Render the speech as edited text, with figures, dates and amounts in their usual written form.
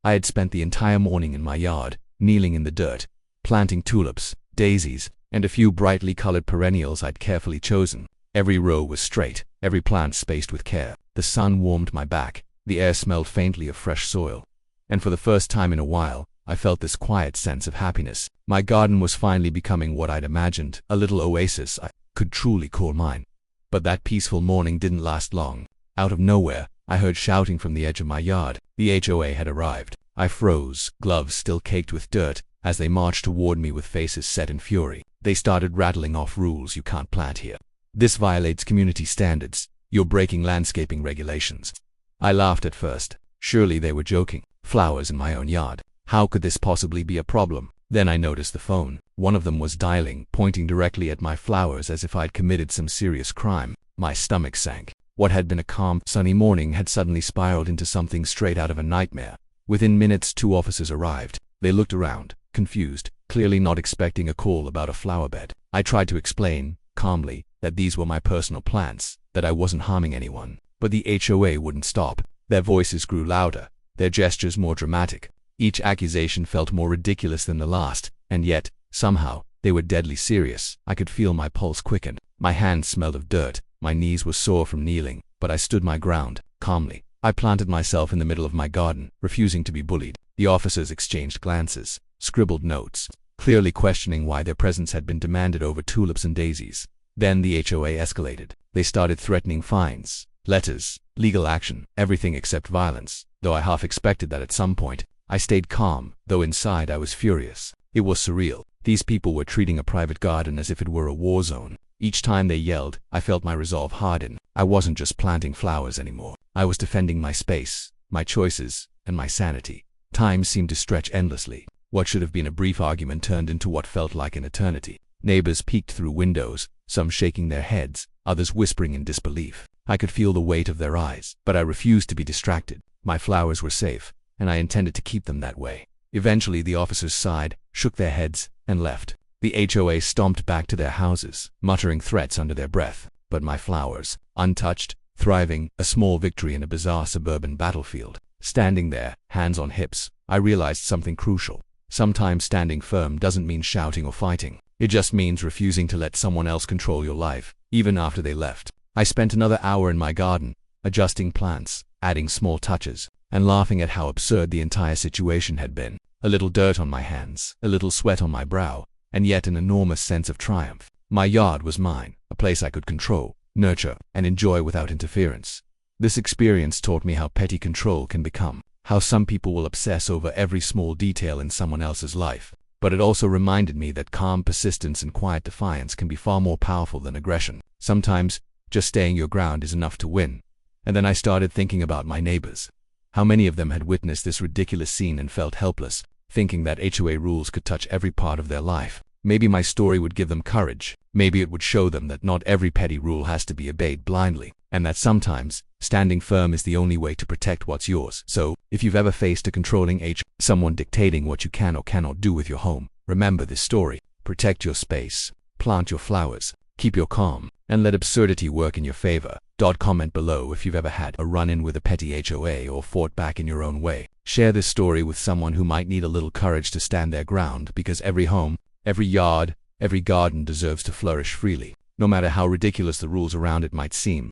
I had spent the entire morning in my yard, kneeling in the dirt, planting tulips, daisies, and a few brightly colored perennials I'd carefully chosen. Every row was straight, every plant spaced with care. The sun warmed my back, the air smelled faintly of fresh soil. And for the first time in a while, I felt this quiet sense of happiness. My garden was finally becoming what I'd imagined, a little oasis I could truly call mine. But that peaceful morning didn't last long. Out of nowhere, I heard shouting from the edge of my yard. The HOA had arrived. I froze, gloves still caked with dirt, as they marched toward me with faces set in fury. They started rattling off rules. You can't plant here. This violates community standards. You're breaking landscaping regulations. I laughed at first. Surely they were joking. Flowers in my own yard. How could this possibly be a problem? Then I noticed the phone. One of them was dialing, pointing directly at my flowers as if I'd committed some serious crime. My stomach sank. What had been a calm, sunny morning had suddenly spiraled into something straight out of a nightmare. Within minutes, 2 officers arrived. They looked around, confused, clearly not expecting a call about a flower bed. I tried to explain, calmly, that these were my personal plants, that I wasn't harming anyone. But the HOA wouldn't stop. Their voices grew louder, their gestures more dramatic. Each accusation felt more ridiculous than the last, and yet, somehow, they were deadly serious. I could feel my pulse quicken. My hands smelled of dirt. My knees were sore from kneeling, but I stood my ground, calmly. I planted myself in the middle of my garden, refusing to be bullied. The officers exchanged glances, scribbled notes, clearly questioning why their presence had been demanded over tulips and daisies. Then the HOA escalated. They started threatening fines, letters, legal action, everything except violence. Though I half expected that at some point, I stayed calm, though inside I was furious. It was surreal. These people were treating a private garden as if it were a war zone. Each time they yelled, I felt my resolve harden. I wasn't just planting flowers anymore. I was defending my space, my choices, and my sanity. Time seemed to stretch endlessly. What should have been a brief argument turned into what felt like an eternity. Neighbors peeked through windows, some shaking their heads, others whispering in disbelief. I could feel the weight of their eyes, but I refused to be distracted. My flowers were safe, and I intended to keep them that way. Eventually the officers sighed, shook their heads, and left. The HOA stomped back to their houses, muttering threats under their breath. But my flowers, untouched, thriving, a small victory in a bizarre suburban battlefield. Standing there, hands on hips, I realized something crucial. Sometimes standing firm doesn't mean shouting or fighting. It just means refusing to let someone else control your life, even after they left. I spent another hour in my garden, adjusting plants, adding small touches, and laughing at how absurd the entire situation had been. A little dirt on my hands, a little sweat on my brow, and yet an enormous sense of triumph. My yard was mine, a place I could control, nurture, and enjoy without interference. This experience taught me how petty control can become, how some people will obsess over every small detail in someone else's life. But it also reminded me that calm persistence and quiet defiance can be far more powerful than aggression. Sometimes, just staying your ground is enough to win. And then I started thinking about my neighbors. How many of them had witnessed this ridiculous scene and felt helpless, thinking that HOA rules could touch every part of their life. Maybe my story would give them courage. Maybe it would show them that not every petty rule has to be obeyed blindly, and that sometimes, standing firm is the only way to protect what's yours. So, if you've ever faced a controlling someone dictating what you can or cannot do with your home, remember this story. Protect your space, plant your flowers, keep your calm, and let absurdity work in your favor. Comment below if you've ever had a run-in with a petty HOA or fought back in your own way. Share this story with someone who might need a little courage to stand their ground, because every home, every yard, every garden deserves to flourish freely, no matter how ridiculous the rules around it might seem.